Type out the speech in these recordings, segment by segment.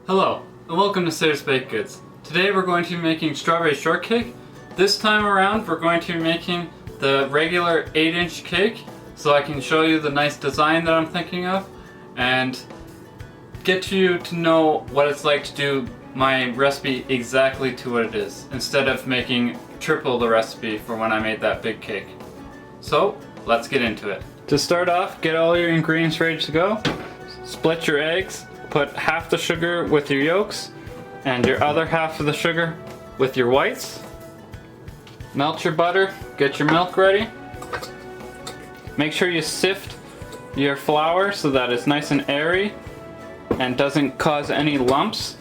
Hello, and welcome to Sarah's Baked Goods. Today we're going to be making strawberry shortcake. This time around we're going to be making the regular 8-inch cake so I can show you the nice design that I'm thinking of and get you to know what it's like to do my recipe exactly to what it is instead of making triple the recipe for when I made that big cake. So let's get into it. To start off, get all your ingredients ready to go. Split your eggs. Put half the sugar with your yolks and your other half of the sugar with your whites. Melt your butter, get your milk ready. Make sure you sift your flour so that it's nice and airy and doesn't cause any lumps.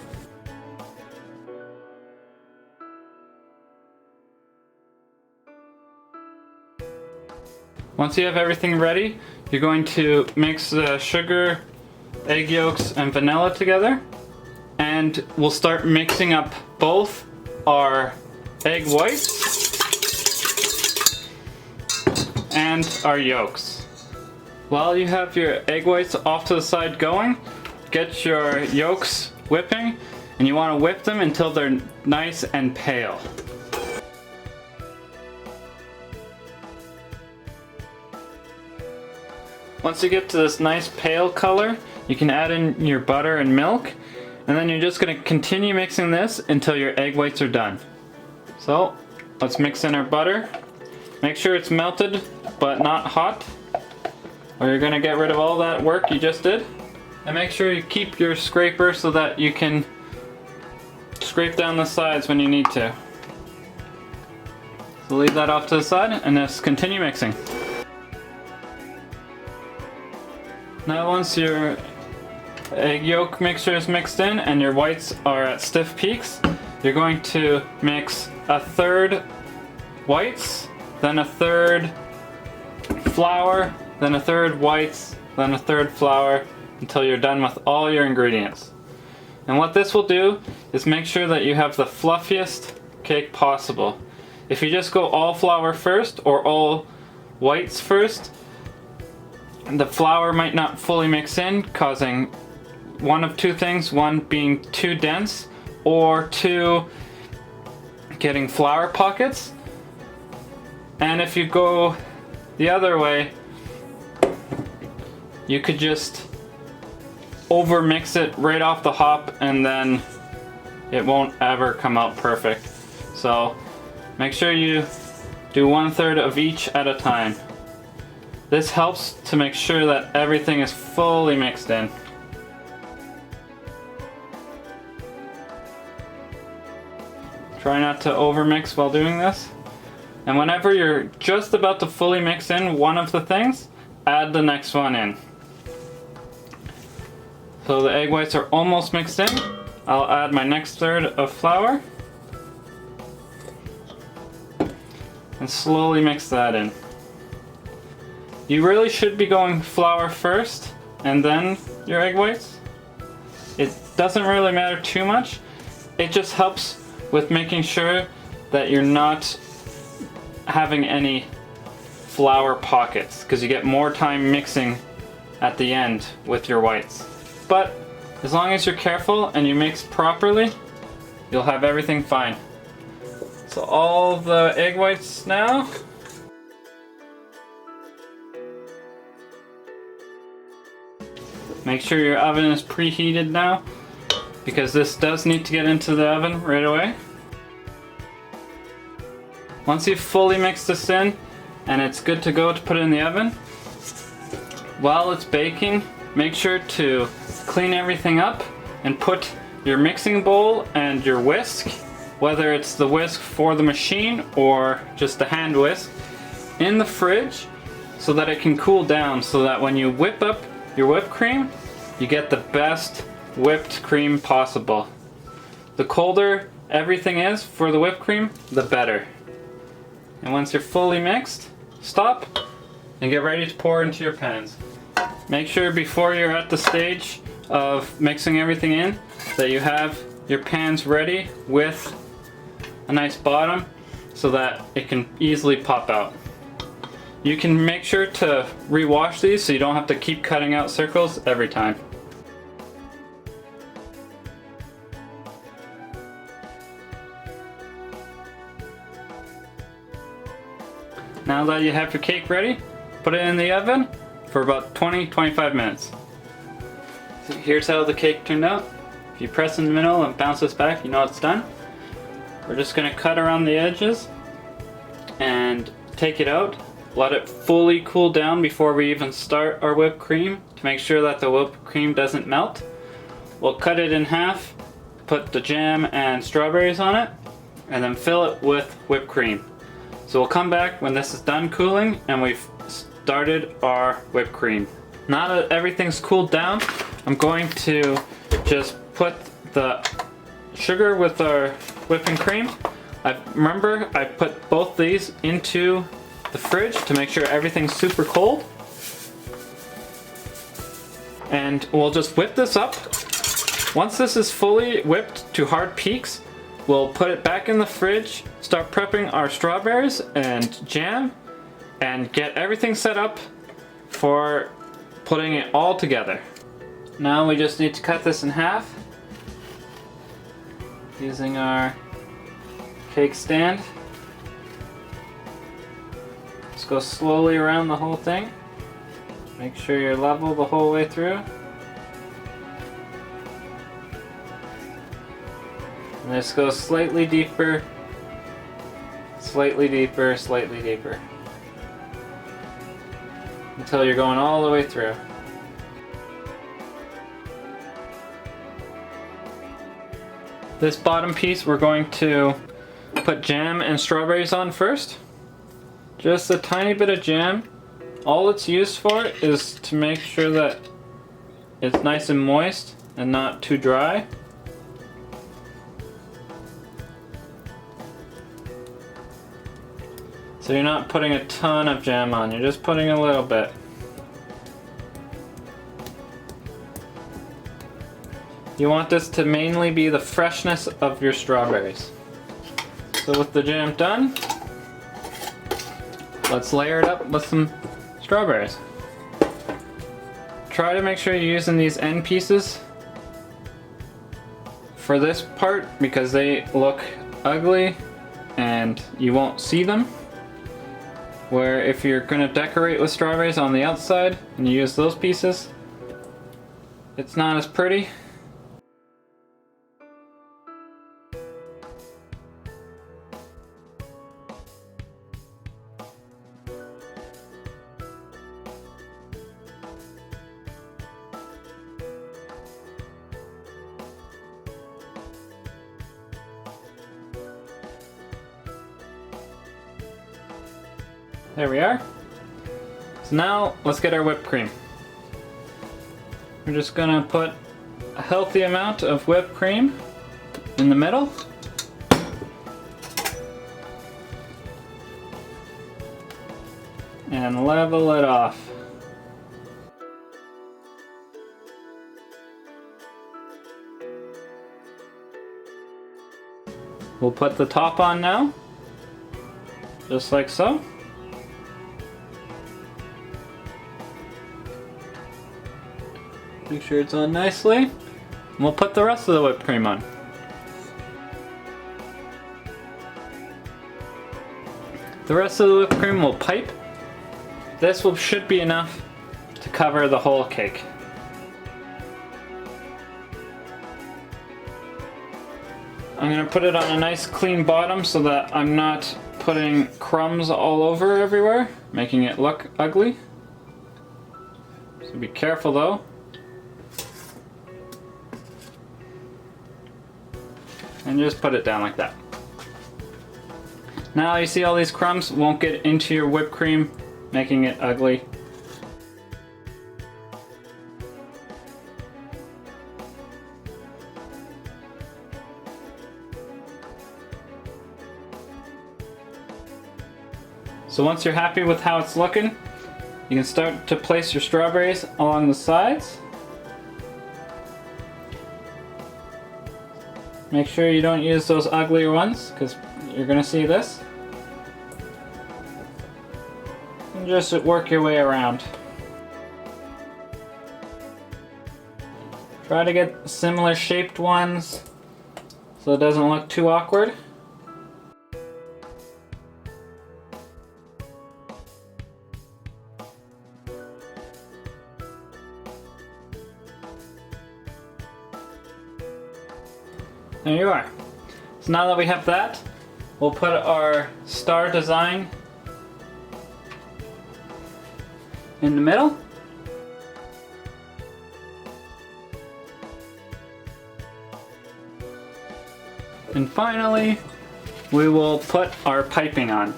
Once you have everything ready, you're going to mix the sugar, egg yolks, and vanilla together, and we'll start mixing up both our egg whites and our yolks. While you have your egg whites off to the side going, get your yolks whipping, and you want to whip them until they're nice and pale. Once you get to this nice pale color, you can add in your butter and milk, and then you're just going to continue mixing this until your egg whites are done. So let's mix in our butter. Make sure it's melted but not hot, or you're going to get rid of all that work you just did. And make sure you keep your scraper so that you can scrape down the sides when you need to. So leave that off to the side and just continue mixing. Now once your egg yolk mixture is mixed in and your whites are at stiff peaks, you're going to mix a third whites, then a third flour, then a third whites, then a third flour until you're done with all your ingredients. And what this will do is make sure that you have the fluffiest cake possible. If you just go all flour first or all whites first, the flour might not fully mix in, causing one of two things: one being too dense, or two, getting flour pockets. And if you go the other way, you could just over mix it right off the hop and then it won't ever come out perfect. So make sure you do 1/3 of each at a time. This helps to make sure that everything is fully mixed in. Try not to overmix while doing this. And whenever you're just about to fully mix in one of the things, add the next one in. So the egg whites are almost mixed in. I'll add my next third of flour. And slowly mix that in. You really should be going flour first and then your egg whites. It doesn't really matter too much. It just helps with making sure that you're not having any flour pockets, because you get more time mixing at the end with your whites. But as long as you're careful and you mix properly, you'll have everything fine. So all the egg whites now. Make sure your oven is preheated now, because this does need to get into the oven right away. Once you've fully mixed this in and it's good to go to put it in the oven, while it's baking, make sure to clean everything up and put your mixing bowl and your whisk, whether it's the whisk for the machine or just a hand whisk, in the fridge so that it can cool down, so that when you whip up your whipped cream, you get the best whipped cream possible. The colder everything is for the whipped cream, the better. And once you're fully mixed, stop and get ready to pour into your pans. Make sure before you're at the stage of mixing everything in that you have your pans ready with a nice bottom so that it can easily pop out. You can make sure to rewash these so you don't have to keep cutting out circles every time. Now that you have your cake ready, put it in the oven for about 20-25 minutes. So here's how the cake turned out. If you press in the middle and bounce this back, you know it's done. We're just gonna cut around the edges and take it out. Let it fully cool down before we even start our whipped cream to make sure that the whipped cream doesn't melt. We'll cut it in half, put the jam and strawberries on it, and then fill it with whipped cream. So we'll come back when this is done cooling and we've started our whipped cream. Now that everything's cooled down, I'm going to just put the sugar with our whipping cream. Remember, I put both these into the fridge to make sure everything's super cold. And we'll just whip this up. Once this is fully whipped to hard peaks, we'll put it back in the fridge, start prepping our strawberries and jam, and get everything set up for putting it all together. Now we just need to cut this in half using our cake stand. Just go slowly around the whole thing. Make sure you're level the whole way through. And just go slightly deeper, slightly deeper, slightly deeper. Until you're going all the way through. This bottom piece we're going to put jam and strawberries on first. Just a tiny bit of jam. All it's used for is to make sure that it's nice and moist and not too dry. So you're not putting a ton of jam on, you're just putting a little bit. You want this to mainly be the freshness of your strawberries. So with the jam done, let's layer it up with some strawberries. Try to make sure you're using these end pieces for this part because they look ugly and you won't see them. Where if you're going to decorate with strawberries on the outside and you use those pieces, it's not as pretty. There we are. So now let's get our whipped cream. We're just gonna put a healthy amount of whipped cream in the middle. And level it off. We'll put the top on now, just like so. Make sure it's on nicely. And we'll put the rest of the whipped cream on. The rest of the whipped cream will pipe. This should be enough to cover the whole cake. I'm going to put it on a nice clean bottom so that I'm not putting crumbs all over everywhere, making it look ugly. So be careful though. And just put it down like that. Now you see all these crumbs won't get into your whipped cream, making it ugly. So once you're happy with how it's looking, you can start to place your strawberries along the sides. Make sure you don't use those uglier ones because you're going to see this. And just work your way around. Try to get similar shaped ones so it doesn't look too awkward. There you are. So now that we have that, we'll put our star design in the middle. And finally, we will put our piping on.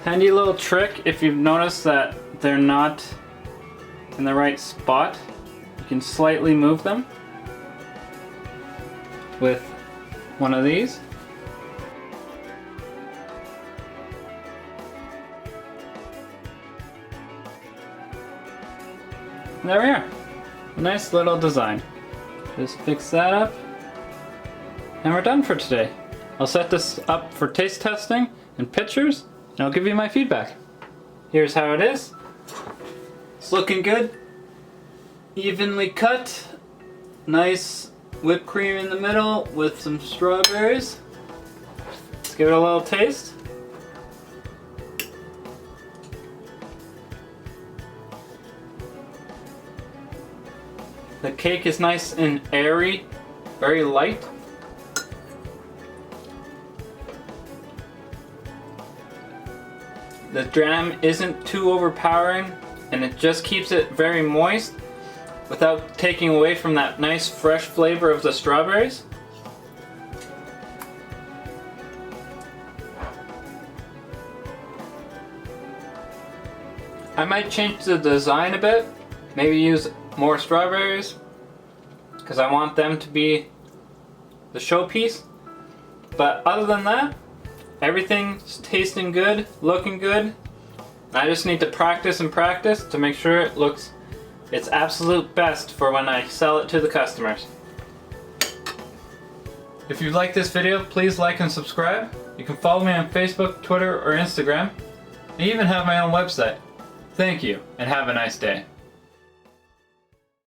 Handy little trick, if you've noticed that they're not in the right spot, you can slightly move them with one of these. And there we are. A nice little design. Just fix that up. And we're done for today. I'll set this up for taste testing and pictures, and I'll give you my feedback. Here's how it is. It's looking good. Evenly cut. Nice whipped cream in the middle with some strawberries. Let's give it a little taste. The cake is nice and airy, very light. The jam isn't too overpowering, and it just keeps it very moist without taking away from that nice fresh flavor of the strawberries. I might change the design a bit, maybe use more strawberries, because I want them to be the showpiece. But other than that, everything's tasting good, looking good. I just need to practice and practice to make sure it looks its absolute best for when I sell it to the customers. If you like this video, please like and subscribe. You can follow me on Facebook, Twitter, or Instagram. I even have my own website. Thank you, and have a nice day.